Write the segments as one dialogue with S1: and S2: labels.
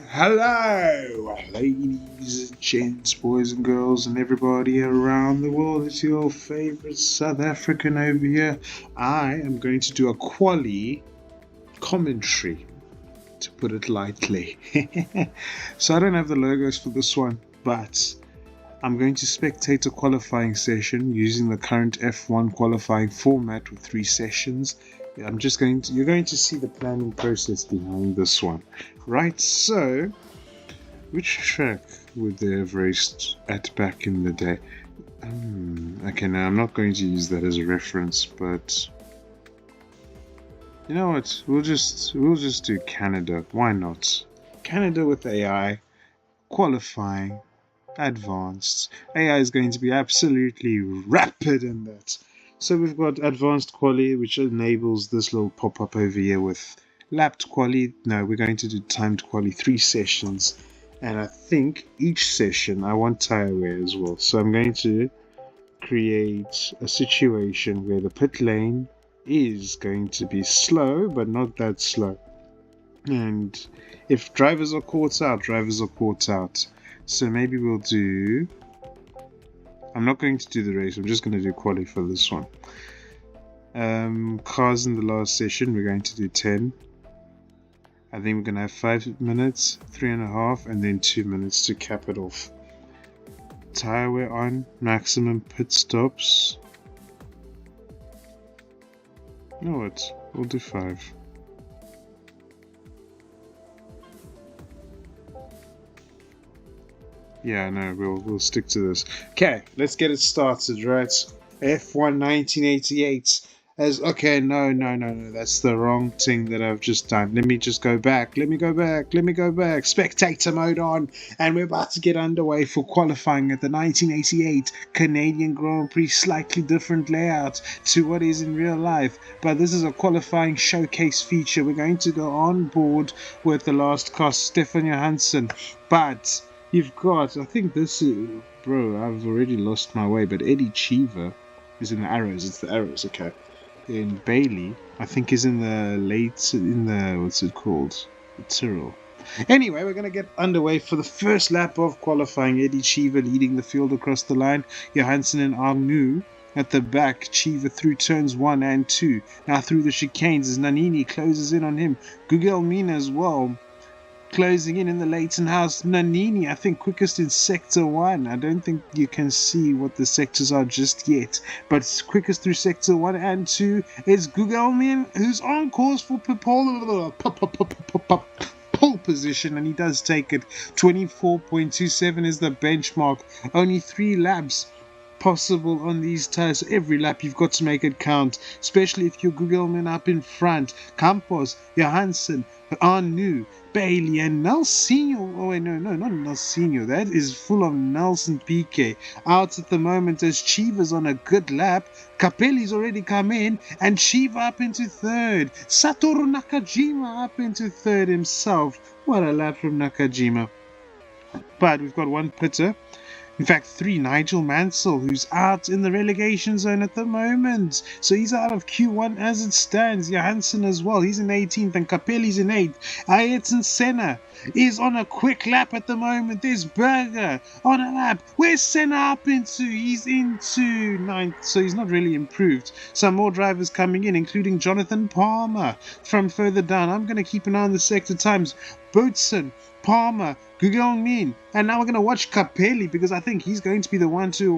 S1: Hello, ladies and gents, boys and girls, and everybody around the world. It's your favorite South African over here. I am going to do a quali commentary, to put it lightly. So I don't have the logos for this one, but I'm going to spectate a qualifying session using the current F1 qualifying format with 3 sessions. You're going to see the planning process behind this one. Right, so which track would they have raced at back in the day? Okay, now I'm not going to use that as a reference, but you know what? We'll just do Canada. Why not? Canada with AI, qualifying, advanced. AI is going to be absolutely rapid in that. So we've got advanced quali, which enables this little pop-up over here with lapped quali. No, we're going to do timed quali, 3 sessions. And I think each session I want tire wear as well. So I'm going to create a situation where the pit lane is going to be slow, but not that slow. And if drivers are caught out, drivers are caught out. So maybe we'll do... I'm not going to do the race, I'm just going to do quali for this one. Cars in the last session, we're going to do 10. I think we're going to have 5 minutes, 3.5, and then 2 minutes to cap it off. Tire wear on, maximum pit stops. You know what? We'll do 5. Yeah, no, we'll stick to this. Okay, let's get it started, right? F1 1988. No, that's the wrong thing that I've just done. Let me just go back. Let me go back. Spectator mode on, and we're about to get underway for qualifying at the 1988 Canadian Grand Prix. Slightly different layout to what is in real life, but this is a qualifying showcase feature. We're going to go on board with the last car, Stefan Johansson, but you've got, I think this is, bro, I've already lost my way, but Eddie Cheever is in the arrows. It's the arrows, okay. And Bailey, I think, is in the what's it called? The Tyrrell. Anyway, we're going to get underway for the first lap of qualifying. Eddie Cheever leading the field across the line. Johansson and Arnoux at the back. Cheever through turns 1 and 2. Now through the chicanes as Nannini closes in on him. Gugelmin as well. Closing in the Leighton House. Nannini, I think, quickest in Sector 1. I don't think you can see what the sectors are just yet. But quickest through Sector 1 and 2 is Gugelmin, who's on course for pole position, and he does take it. 24.27 is the benchmark. Only 3 laps possible on these tires. Every lap you've got to make it count, especially if you're Gugelmin up in front. Campos, Johansson, Arnoux, Bailey, and Nelsinho. Oh wait, no, not Nelsinho. That is full of Nelson Piquet. Out at the moment as Cheever's on a good lap. Capelli's already come in, and Cheever up into third. Satoru Nakajima up into third himself. What a lap from Nakajima. But we've got one pitter. In fact, 3, Nigel Mansell, who's out in the relegation zone at the moment. So he's out of Q1 as it stands. Johansson as well. He's in 18th and Capelli's in 8th. Ayrton Senna is on a quick lap at the moment. There's Berger on a lap. Where's Senna up into? He's into 9th. So he's not really improved. Some more drivers coming in, including Jonathan Palmer from further down. I'm going to keep an eye on the sector times. Boutsen, Palmer, Gugelmin, and now we're going to watch Capelli, because I think he's going to be the one to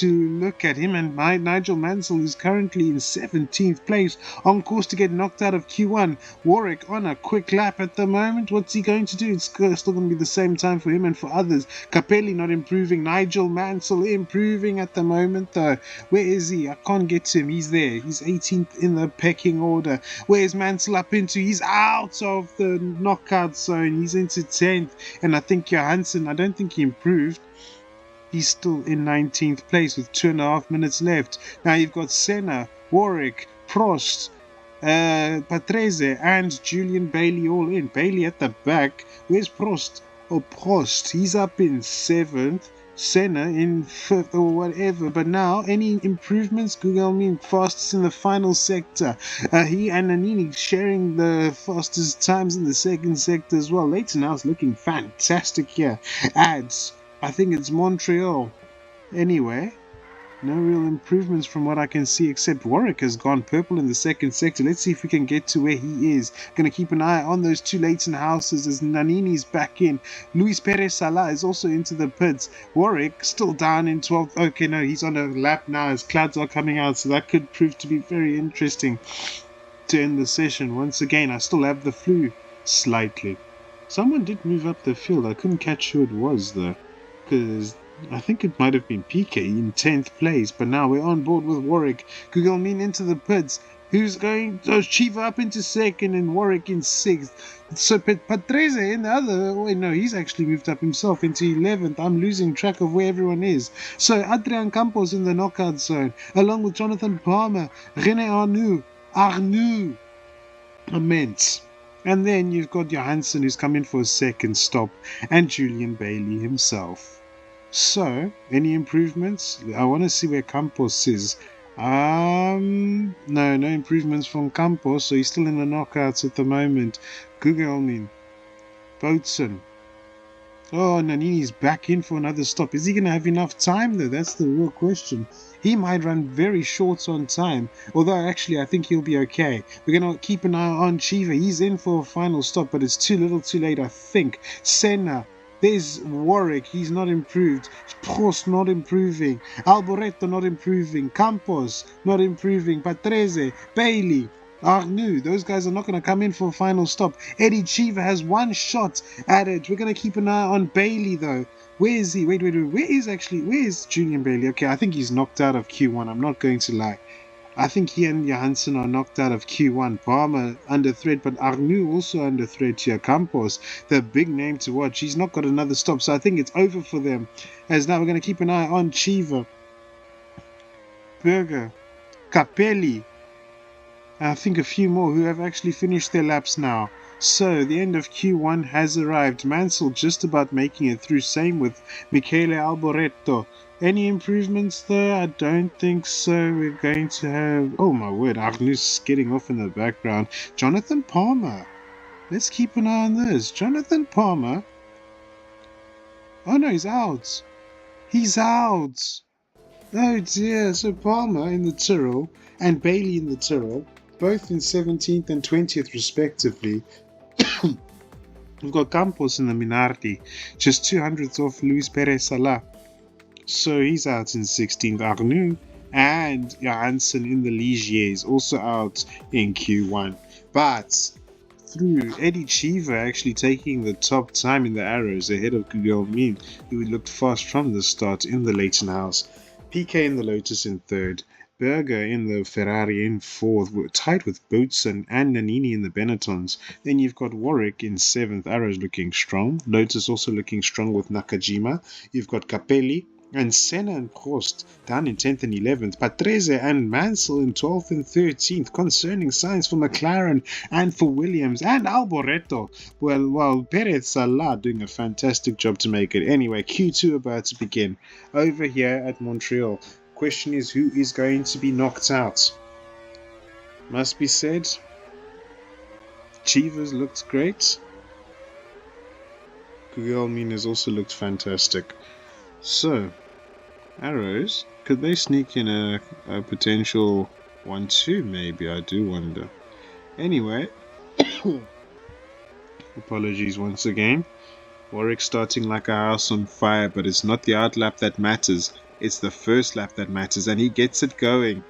S1: look at him. And Nigel Mansell is currently in 17th place, on course to get knocked out of Q1. Warwick on a quick lap at the moment. What's he going to do? It's still going to be the same time for him and for others. Capelli not improving. Nigel Mansell improving at the moment though. Where is he? I can't get to him. He's there. He's 18th in the pecking order. Where's Mansell up into? He's out of the knockout zone. He's into 10th. And I think Johansson, I don't think he improved. He's still in 19th place with 2.5 minutes left. Now you've got Senna, Warwick, Prost, Patrese, and Julian Bailey all in. Bailey at the back. Where's Prost? Oh, Prost. He's up in 7th. Senna in fifth or whatever. But now, any improvements? Gugelmin fastest in the final sector. He and Nannini sharing the fastest times in the second sector as well. Leighton House looking fantastic here. Ads, I think it's Montreal. Anyway, no real improvements from what I can see, except Warwick has gone purple in the second sector. Let's see if we can get to where he is. Going to keep an eye on those two Leighton houses as Nannini's back in. Luis Perez Sala is also into the pits. Warwick still down in 12th. Okay, no, he's on a lap now as clouds are coming out, so that could prove to be very interesting to end the session. Once again, I still have the flu slightly. Someone did move up the field. I couldn't catch who it was though, because I think it might have been PK in 10th place, but now we're on board with Warwick. Gugelmin into the pits. Who's going? Oh, Chiva up into second and Warwick in 6th. So Patrese in the other. Wait, no, he's actually moved up himself into 11th. I'm losing track of where everyone is. So Adrian Campos in the knockout zone, along with Jonathan Palmer, René Arnoux, immense. And then you've got Johansson who's come in for a second stop, and Julian Bailey himself. So, any improvements? I want to see where Campos is. No improvements from Campos, so he's still in the knockouts at the moment. Gugelmin, Boatson. Oh, Nannini's back in for another stop. Is he going to have enough time though? That's the real question. He might run very short on time, although actually I think he'll be okay. We're going to keep an eye on Chiva. He's in for a final stop, but it's too little too late, I think. Senna. There's Warwick, he's not improved. Prost not improving. Alboreto not improving. Campos not improving. Patrese, Bailey, Arnoux, those guys are not going to come in for a final stop. Eddie Chiva has one shot at it. We're going to keep an eye on Bailey though. Where is he? Wait. Where is Julian Bailey? Okay, I think he's knocked out of Q1. I'm not going to lie. I think he and Johansson are knocked out of Q1. Palmer under threat, but Arnoux also under threat here. Campos, the big name to watch. He's not got another stop, so I think it's over for them. As now we're going to keep an eye on Chiva, Berger, Capelli. I think a few more who have actually finished their laps now. So the end of Q1 has arrived. Mansell just about making it through. Same with Michele Alboreto. Any improvements there? I don't think so. We're going to have... Oh my word, Arnoux getting off in the background. Jonathan Palmer. Let's keep an eye on this. Jonathan Palmer. Oh no, he's out. He's out. Oh dear. So Palmer in the Tyrrell and Bailey in the Tyrrell, both in 17th and 20th respectively. We've got Campos in the Minardi, just 200ths off Luis Perez Sala. So he's out in 16th. Arnoux and Johansson in the Ligier is also out in Q1. But through Eddie Chiva actually taking the top time in the arrows ahead of Gugelmin, who looked fast from the start in the Leighton House. PK in the Lotus in 3rd. Berger in the Ferrari in 4th, tied with Boatson and Nannini in the Benettons. Then you've got Warwick in 7th, Arrows looking strong. Lotus also looking strong with Nakajima. You've got Capelli and Senna and Prost down in 10th and 11th. Patrese and Mansell in 12th and 13th. Concerning signs for McLaren and for Williams and Alboreto. Well, Perez Sala doing a fantastic job to make it. Anyway, Q2 about to begin over here at Montreal. Question is, who is going to be knocked out? Must be said, Chivas looked great. Gugelmin has also looked fantastic. So, Arrows, could they sneak in a potential 1-2 maybe? I do wonder. Anyway, apologies once again. Warwick starting like a house on fire, but it's not the outlap that matters. It's the first lap that matters, and he gets it going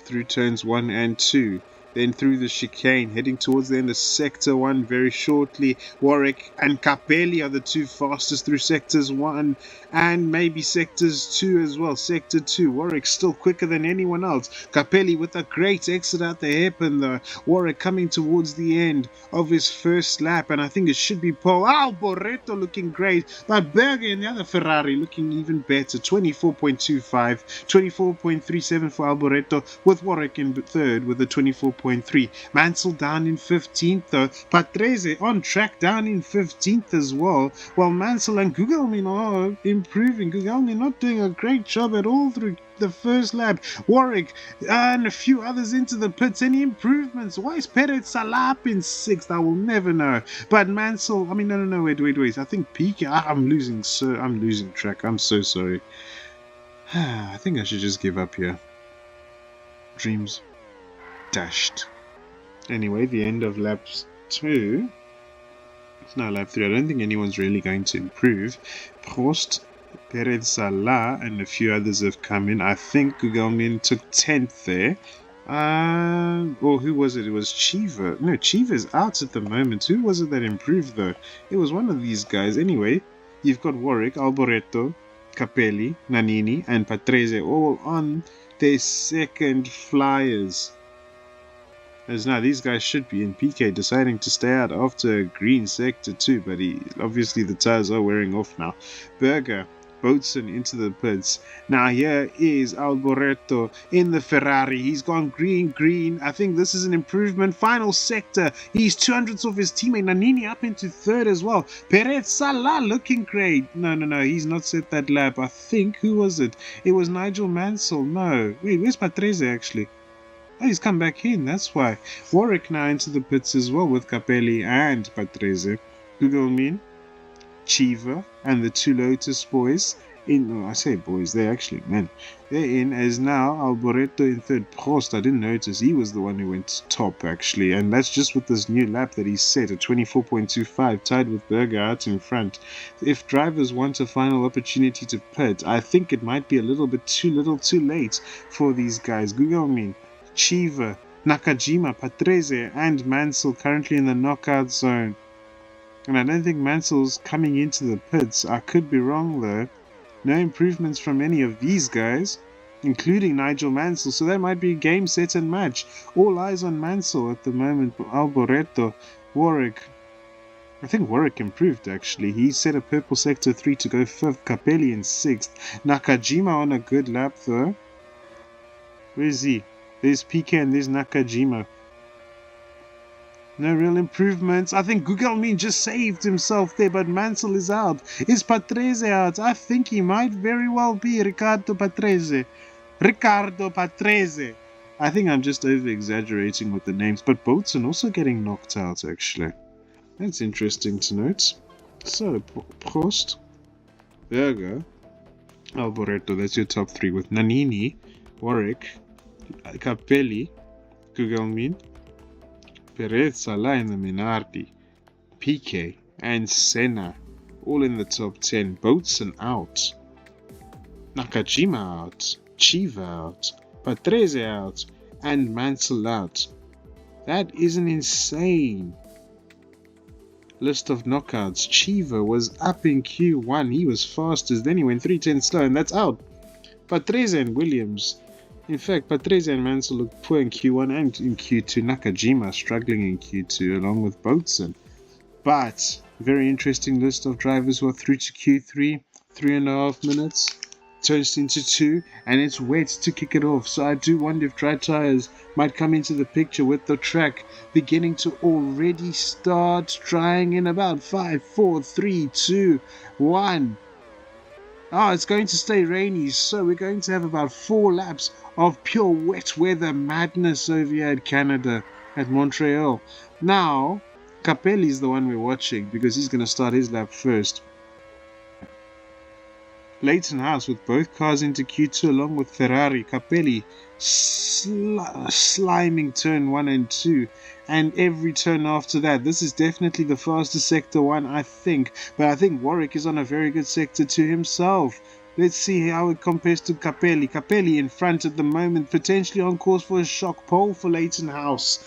S1: through turns 1 and 2. Then through the chicane, heading towards the end of Sector 1 very shortly. Warwick and Capelli are the two fastest through Sectors 1 and maybe Sectors 2 as well. Sector 2, Warwick still quicker than anyone else. Capelli with a great exit out the hairpin though. Warwick coming towards the end of his first lap, and I think it should be pole. Alboreto looking great, but Berger in the other Ferrari looking even better. 24.25, 24.37 for Alboreto, with Warwick in third with a 24.25. 24.3. Mansell down in 15th though. Patrese on track down in 15th as well. While Mansell and Gugelmin are improving. Gugelmin not doing a great job at all through the first lap. Warwick and a few others into the pits. Any improvements? Why is Perez Salah up in 6th? I will never know. But Mansell, I mean, no, wait. I think Piquet, I'm losing track. I'm so sorry. I think I should just give up here. Dreams dashed. Anyway, the end of lap 2. It's now lap 3. I don't think anyone's really going to improve. Prost, Perez Salah, and a few others have come in. I think Gugelmin took 10th there. Or who was it? It was Chiva. No, Chiva's out at the moment. Who was it that improved though? It was one of these guys. Anyway, you've got Warwick, Alboreto, Capelli, Nannini, and Patrese all on their second flyers. As now these guys should be in. PK deciding to stay out after green sector 2, but obviously the tires are wearing off now. Berger, Boatson into the pits. Now here is Alboreto in the Ferrari. He's gone green. I think this is an improvement. Final sector. He's 200ths off his teammate. Nannini up into 3rd as well. Perez Salah looking great. No. He's not set that lap. I think, who was it? It was Nigel Mansell. No. Wait, where's Patrese actually? Oh, he's come back in. That's why. Warwick now into the pits as well with Capelli and Patrese. Gugelmin, Chiva, and the 2 Lotus boys in. I say boys, they're actually men. They're in as now Alboreto in 3rd. Prost, I didn't notice he was the one who went top actually, and that's just with this new lap that he set at 24.25, tied with Berger out in front. If drivers want a final opportunity to pit, I think it might be a little bit too late for these guys. Gugelmin, Chiva, Nakajima, Patrese, and Mansell currently in the knockout zone. And I don't think Mansell's coming into the pits. I could be wrong though. No improvements from any of these guys, including Nigel Mansell. So that might be game, set, and match. All eyes on Mansell at the moment. Alboreto, Warwick. I think Warwick improved actually. He set a purple sector 3 to go 5th. Capelli in 6th. Nakajima on a good lap though. Where is he? There's PK and there's Nakajima. No real improvements. I think Gugelmin just saved himself there, but Mansell is out. Is Patrese out? I think he might very well be Riccardo Patrese. I think I'm just over-exaggerating with the names, but Boatson also getting knocked out, actually. That's interesting to note. So, Prost, Berger, Alboreto, that's your top 3, with Nannini, Warwick, Capelli, Gugelmin, Perez Salah in the Minardi, PK, and Senna, all in the top 10. Boatson out, Nakajima out, Chiva out, Patrese out, and Mansell out. That is an insane list of knockouts. Chiva was up in Q1, he was fastest, then he went 3:10 slow, and that's out. Patrese and Williams. In fact, Patrese and Mansell looked poor in Q1 and in Q2. Nakajima struggling in Q2 along with Boatson. But, very interesting list of drivers who are through to Q3. 3.5 minutes. Turns into 2, and it's wet to kick it off. So I do wonder if dry tires might come into the picture with the track beginning to already start drying in about 5, 4, 3, 2, 1. It's going to stay rainy, so we're going to have about 4 laps of pure wet weather madness over here at Canada, at Montreal. Now, Capelli's the one we're watching because he's going to start his lap first. Leighton House with both cars into Q2 along with Ferrari. Capelli sliming turn 1 and 2, and every turn after that. This is definitely the fastest sector 1, I think, but I think Warwick is on a very good sector 2 himself. Let's see how it compares to Capelli. Capelli in front at the moment, potentially on course for a shock pole for Leighton House.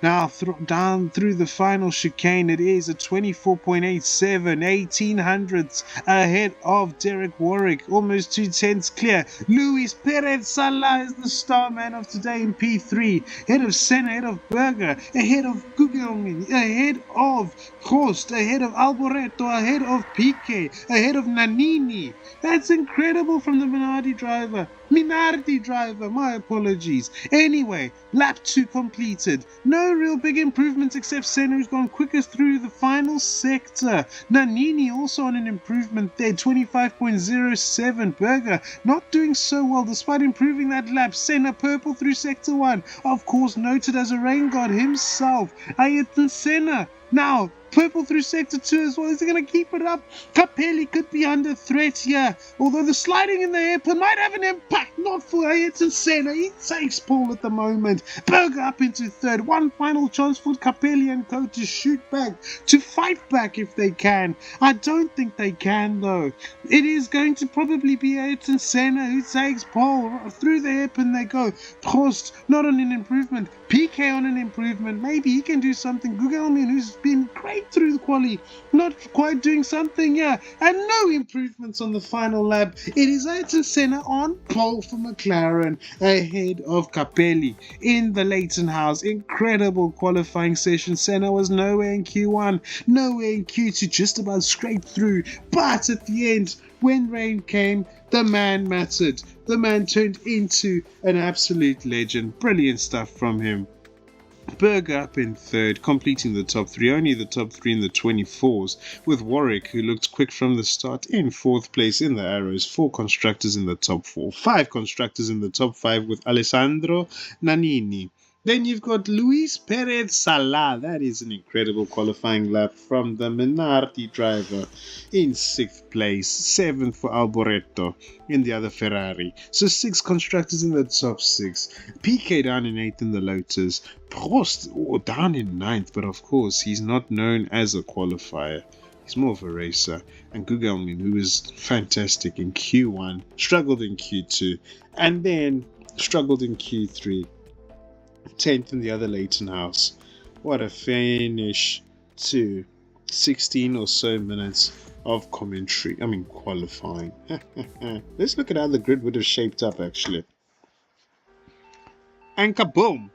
S1: Now, down through the final chicane, it is a 24.87, 1800ths ahead of Derek Warwick, almost 2/10 clear. Luis Perez Salah is the star man of today in P3, ahead of Senna, ahead of Berger, ahead of Gugelmin, ahead of Prost, ahead of Alboreto, ahead of Piquet, ahead of Nannini. That's incredible from the Minardi driver. Minardi driver, my apologies. Anyway, lap 2 completed. No real big improvements except Senna, who's gone quicker through the final sector. Nannini also on an improvement there, 25.07. Berger not doing so well despite improving that lap. Senna purple through sector 1. Of course, noted as a rain god himself. Ayrton Senna. Now, purple through sector 2 as well. Is he going to keep it up? Capelli could be under threat here. Although the sliding in the airport might have an impact. Not for Ayrton Senna. He takes pole at the moment. Berger up into third. One final chance for Capelli and Co to shoot back, to fight back if they can. I don't think they can though. It is going to probably be Ayrton Senna who takes pole. Through the airport they go. Prost not on an improvement. PK on an improvement. Maybe he can do something. Gugelmin, who's been great through the quali, not quite doing something here. And no improvements on the final lap. It is Ayrton Senna on pole for McLaren ahead of Capelli in the Leighton House. Incredible qualifying session. Senna was nowhere in Q1, nowhere in Q2, just about scraped through. But at the end, when rain came, the man mattered. The man turned into an absolute legend. Brilliant stuff from him. Berger up in third, completing the top three, only the top three in the 24s, with Warwick, who looked quick from the start, in fourth place in the Arrows. 4 constructors in the top 4, 5 constructors in the top 5 with Alessandro Nannini. Then you've got Luis Perez Salah. That is an incredible qualifying lap from the Minardi driver in 6th place. 7th for Alboreto in the other Ferrari. So 6 constructors in the top 6. PK down in 8th in the Lotus. Prost down in 9th, but of course he's not known as a qualifier. He's more of a racer. And Gugelmin, who was fantastic in Q1, struggled in Q2, and then struggled in Q3. 10th in the other Leighton House. What a finish to 16 or so minutes of qualifying. Let's look at how the grid would have shaped up actually. And kaboom!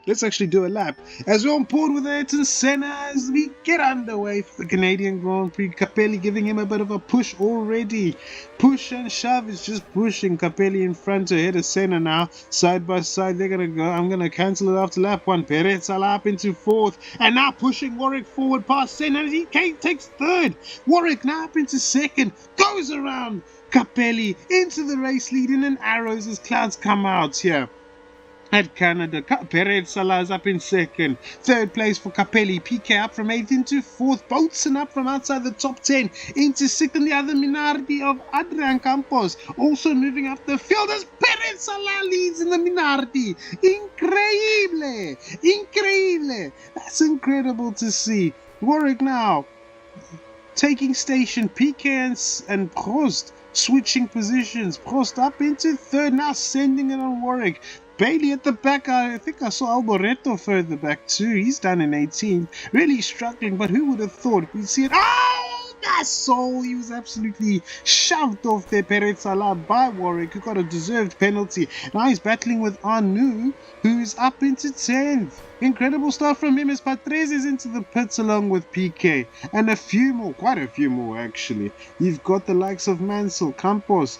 S1: Let's actually do a lap as we're on board with Ayrton Senna as we get underway for the Canadian Grand Prix. Capelli giving him a bit of a push already. Push and shove is just pushing. Capelli in front ahead of Senna now. Side by side they're going to go. I'm going to cancel it after lap 1. Perez Salah up into 4th and now pushing Warwick forward past Senna. He takes 3rd. Warwick now up into 2nd. Goes around Capelli into the race lead in an Arrows as clouds come out here. At Canada, Perez Salah's up in 2nd. 3rd place for Capelli. PK up from 8th into 4th. Boatson up from outside the top 10 into 6th. And the other Minardi of Adrian Campos also moving up the field as Perez Salah leads in the Minardi. Increíble! Increíble! That's incredible to see. Warwick now taking station. PK and Prost switching positions. Prost up into 3rd. Now sending it on Warwick. Bailey at the back, I think I saw Alboreto further back too. He's down in 18th. Really struggling, but who would have thought we'd see it? Oh, that's so. He was absolutely shoved off there, Perez Salah, by Warwick, who got a deserved penalty. Now he's battling with Anu, who's up into 10th. Incredible stuff from him as Patrese is into the pits along with PK. And a few more, quite a few more actually. You've got the likes of Mansell, Campos,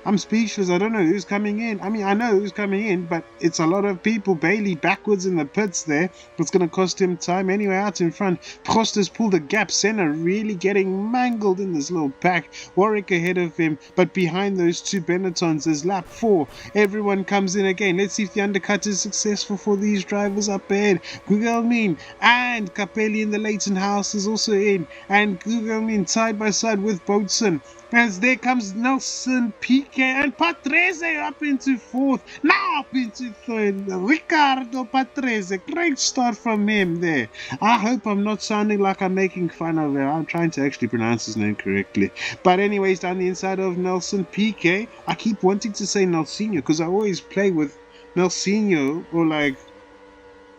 S1: I'm speechless. I don't know who's coming in. I mean, I know who's coming in, but it's a lot of people. Bailey backwards in the pits there. It's going to cost him time. Anyway, out in front, Prost has pulled a gap. Senna really getting mangled in this little pack. Warwick ahead of him, but behind those 2 Benettons is lap 4. Everyone comes in again. Let's see if the undercut is successful for these drivers up ahead. Gugelmin and Capelli in the Leighton House is also in. And Gugelmin side by side with Boatson. As there comes Nelson, PK, and Patrese up into 4th. Now up into 3rd. Ricardo Patrese. Great start from him there. I hope I'm not sounding like I'm making fun of him. I'm trying to actually pronounce his name correctly. But anyways, down the inside of Nelson, PK. I keep wanting to say Nelsinho because I always play with Nelsinho or like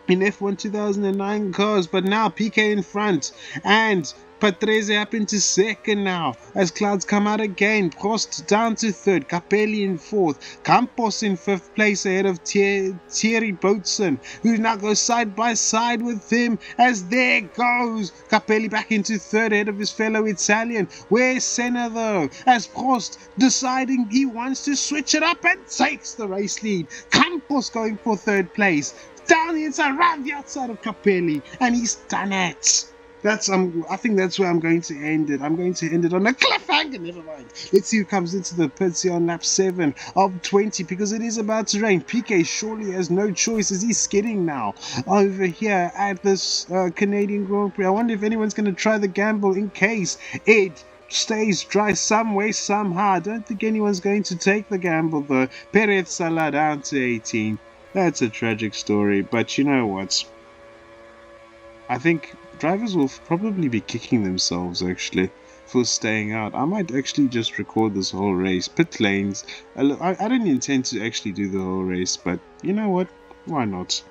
S1: in F1 2009 cars, but now PK in front and Patrese up into second now as clouds come out again. Prost down to third, Capelli in fourth, Campos in fifth place ahead of Thierry Boutsen, who now goes side by side with him as there goes Capelli back into third ahead of his fellow Italian. Where's Senna though? As Prost deciding he wants to switch it up and takes the race lead. Campos going for third place. Down the inside, round the outside of Capelli, and he's done it. I think that's where I'm going to end it. I'm going to end it on a cliffhanger. Never mind. Let's see who comes into the pits here on lap 7 of 20, because it is about to rain. PK surely has no choice as he's skidding now over here at this Canadian Grand Prix. I wonder if anyone's going to try the gamble in case it stays dry some way, somehow. I don't think anyone's going to take the gamble though. Perez Salah down to 18. That's a tragic story, but you know what? I think drivers will probably be kicking themselves actually for staying out. I might actually just record this whole race. Pit lanes. I didn't intend to actually do the whole race, but you know what? Why not?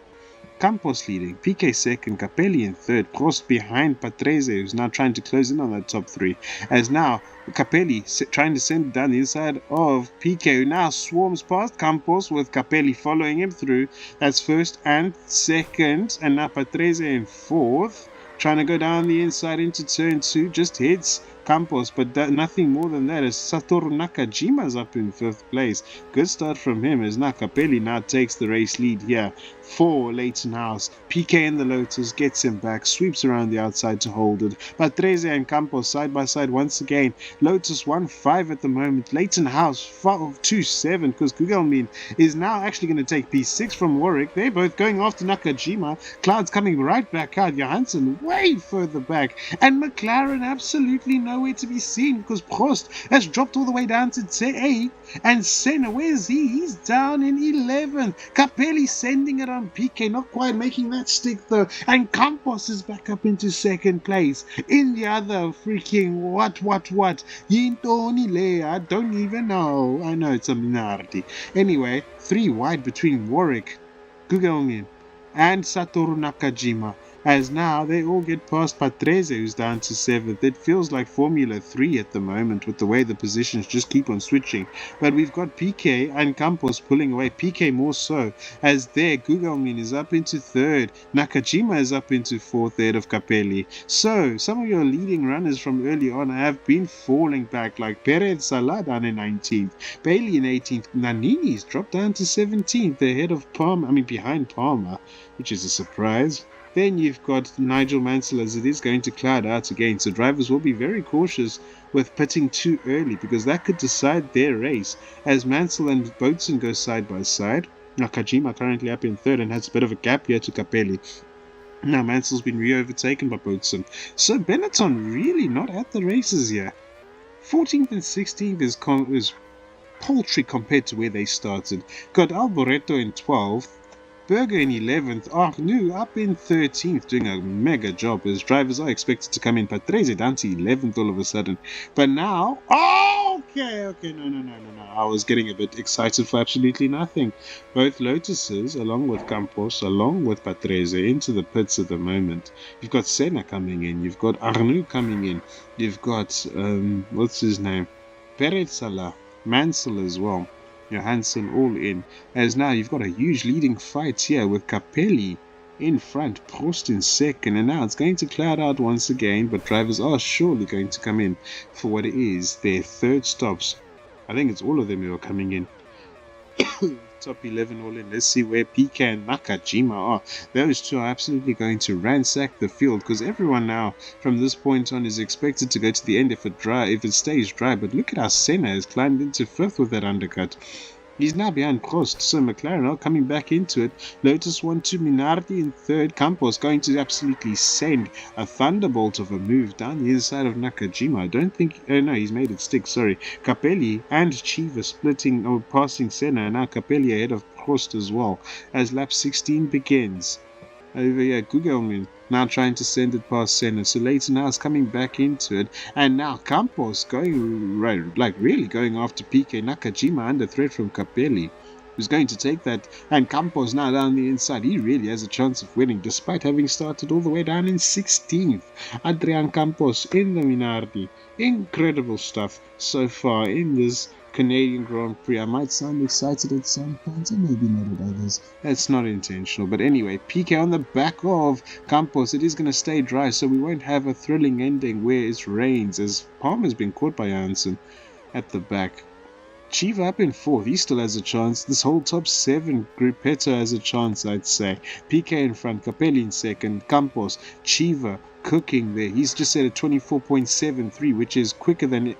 S1: Campos leading, PK second, Capelli in third, Prost behind Patrese, who's now trying to close in on that top 3. As now Capelli trying to send it down the inside of PK, who now swarms past Campos with Capelli following him through. That's first and second, and now Patrese in fourth, trying to go down the inside into turn 2, just hits Campos, but nothing more than that, as Satoru Nakajima's up in 5th place. Good start from him as Capelli now takes the race lead here for Leighton House. PK in the Lotus gets him back, sweeps around the outside to hold it. Patrese and Campos side by side once again. Lotus 1-5 at the moment. Leighton House 2-7 because Gugelmin is now actually going to take P6 from Warwick. They're both going after Nakajima. Cloud's coming right back out. Johansson way further back. And McLaren absolutely nowhere to be seen because Prost has dropped all the way down to 8th. And Senna, where's he? He's down in 11th. Capelli sending it on PK, not quite making that stick though. And Campos is back up into 2nd place. In the other freaking what? Yintoni Le, I don't even know. I know it's a Minardi. Anyway, 3 wide between Warwick, Gugelmin, and Satoru Nakajima. As now they all get past Patrese, who's down to 7th. It feels like Formula 3 at the moment with the way the positions just keep on switching. But we've got PK and Campos pulling away. PK more so, as there Gugelmin is up into 3rd. Nakajima is up into 4th ahead of Capelli. So some of your leading runners from early on have been falling back, like Perez Salah down in 19th, Bailey in 18th. Nannini's dropped down to 17th ahead of behind Palmer, which is a surprise. Then you've got Nigel Mansell, as it is going to cloud out again. So drivers will be very cautious with pitting too early because that could decide their race. As Mansell and Boutsen go side by side. Nakajima currently up in 3rd and has a bit of a gap here to Capelli. Now Mansell's been re-overtaken by Boutsen. So Benetton really not at the races here. 14th and 16th is paltry compared to where they started. Got Alboreto in 12th. Berger in 11th, Arnoux up in 13th, doing a mega job as drivers are expected to come in. Patrese down to 11th all of a sudden. But now, okay, no. I was getting a bit excited for absolutely nothing. Both Lotuses, along with Campos, along with Patrese, into the pits at the moment. You've got Senna coming in, you've got Arnoux coming in, you've got, what's his name? Perez Salah, Mansell as well. Johansson all in, as now you've got a huge leading fight here with Capelli in front, Prost in 2nd, and now it's going to cloud out once again, but drivers are surely going to come in for what it is their 3rd stops. I think it's all of them who are coming in. Top 11 all in. Let's see where PK and Nakajima are. Those two are absolutely going to ransack the field because everyone now from this point on is expected to go to the end if it stays dry. But look at how Senna has climbed into 5th with that undercut. He's now behind Prost, so McLaren are coming back into it. Lotus 1-2, Minardi in 3rd. Campos going to absolutely send a thunderbolt of a move down the inside of Nakajima. I don't think... no, he's made it stick, sorry. Capelli and Chiva splitting or passing Senna, and now Capelli ahead of Prost as well, as lap 16 begins. Over here, Gugelmin now trying to send it past Senna. So Leighton House coming back into it. And now Campos going, really going after PK. Nakajima under threat from Capelli. who's going to take that. And Campos now down the inside. He really has a chance of winning, despite having started all the way down in 16th. Adrian Campos in the Minardi. Incredible stuff so far in this Canadian Grand Prix. I might sound excited at some points and maybe not at others. That's not intentional. But anyway, PK on the back of Campos. It is going to stay dry, so we won't have a thrilling ending where it rains, as Palmer's been caught by Janssen at the back. Chiva up in 4th, he still has a chance. This whole top 7, Gruppetto has a chance, I'd say. PK in front, Capelli in 2nd, Campos, Chiva cooking there. He's just set at 24.73, which is quicker than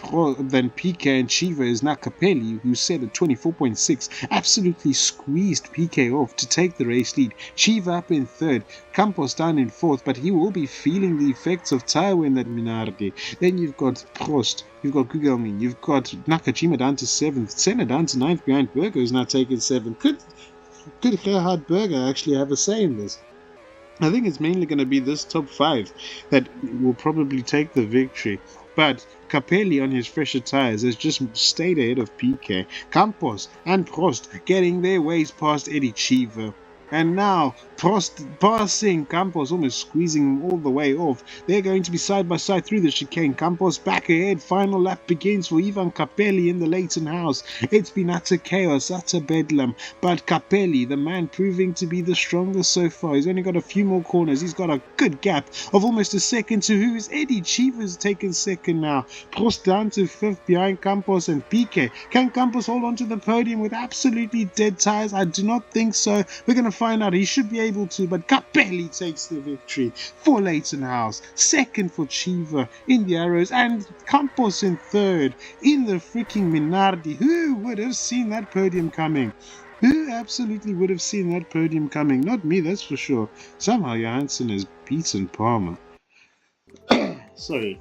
S1: PK, and Chiva is now Capelli, who set at 24.6. Absolutely squeezed PK off to take the race lead. Chiva up in 3rd, Campos down in 4th, but he will be feeling the effects of Taiwo in that Minardi. Then you've got Prost, you've got Gugelmin, you've got Nakajima down to 7th, Senna down to 9th behind Berger, who's now taking 7th. Could Gerhard Berger actually have a say in this? I think it's mainly going to be this top 5 that will probably take the victory. But Capelli on his fresher tyres has just stayed ahead of PK. Campos and Prost getting their ways past Eddie Chiva. And now Prost passing Campos, almost squeezing him all the way off. They're going to be side by side through the chicane. Campos back ahead. Final lap begins for Ivan Capelli in the Leighton house. It's been utter chaos, utter bedlam. But Capelli, the man proving to be the strongest so far. He's only got a few more corners. He's got a good gap of almost a second to who is Eddie Chiva's taken 2nd now. Prost down to 5th behind Campos and PK. Can Campos hold on to the podium with absolutely dead tyres? I do not think so. We're going to find out. He should be able to, but Capelli takes the victory for Leighton House. 2nd for Chiva in the Arrows, and Campos in 3rd in the freaking Minardi. Who would have seen that podium coming? Who absolutely would have seen that podium coming? Not me, that's for sure. Somehow Johansson has beaten Palmer. Sorry.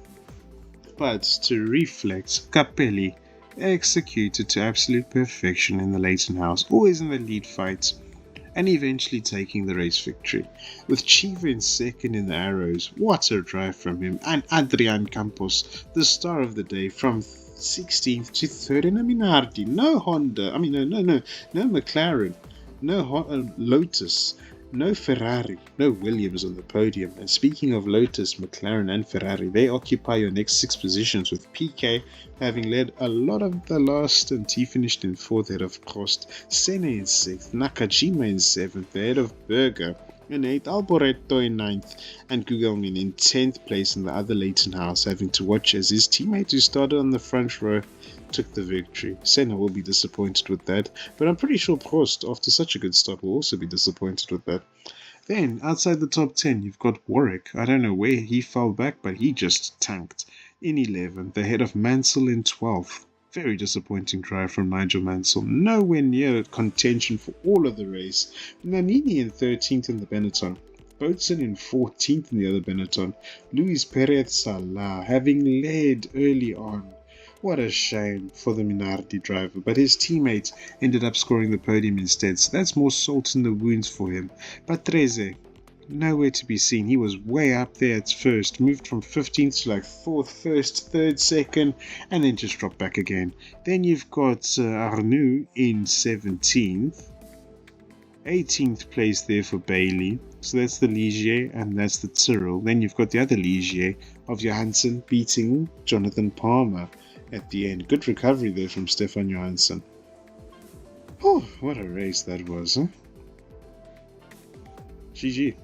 S1: But to reflect, Capelli executed to absolute perfection in the Leighton House, always in the lead fight, and eventually taking the race victory. With Chiva in 2nd in the Arrows, what a drive from him, and Adrian Campos, the star of the day, from 16th to 3rd in a Minardi. No Honda, no McLaren, no Lotus, no Ferrari, no Williams on the podium. And speaking of Lotus, McLaren and Ferrari, they occupy your next 6 positions, with PK having led a lot of the last, and he finished in 4th ahead of Prost, Senna in 6th, Nakajima in 7th ahead of Berger in 8th, Alboreto in 9th, and Gugelmin in 10th place in the other Leighton house, having to watch as his teammate who started on the front row took the victory. Senna will be disappointed with that, but I'm pretty sure Prost, after such a good start, will also be disappointed with that. Then, outside the top 10, you've got Warwick. I don't know where he fell back, but he just tanked in 11th, ahead of Mansell in 12th. Very disappointing drive from Nigel Mansell. Nowhere near contention for all of the race. Nannini in 13th in the Benetton. Boatson in 14th in the other Benetton. Luis Perez Salah having led early on. What a shame for the Minardi driver, but his teammate ended up scoring the podium instead, so that's more salt in the wounds for him. Patrese, nowhere to be seen. He was way up there at first, moved from 15th to like 4th, 1st, 3rd, 2nd, and then just dropped back again. Then you've got Arnoux in 17th, 18th place there for Bailey. So that's the Ligier and that's the Tyrrell. Then you've got the other Ligier of Johansson beating Jonathan Palmer at the end. Good recovery there from Stefan Johansson. Oh, what a race that was, huh? GG.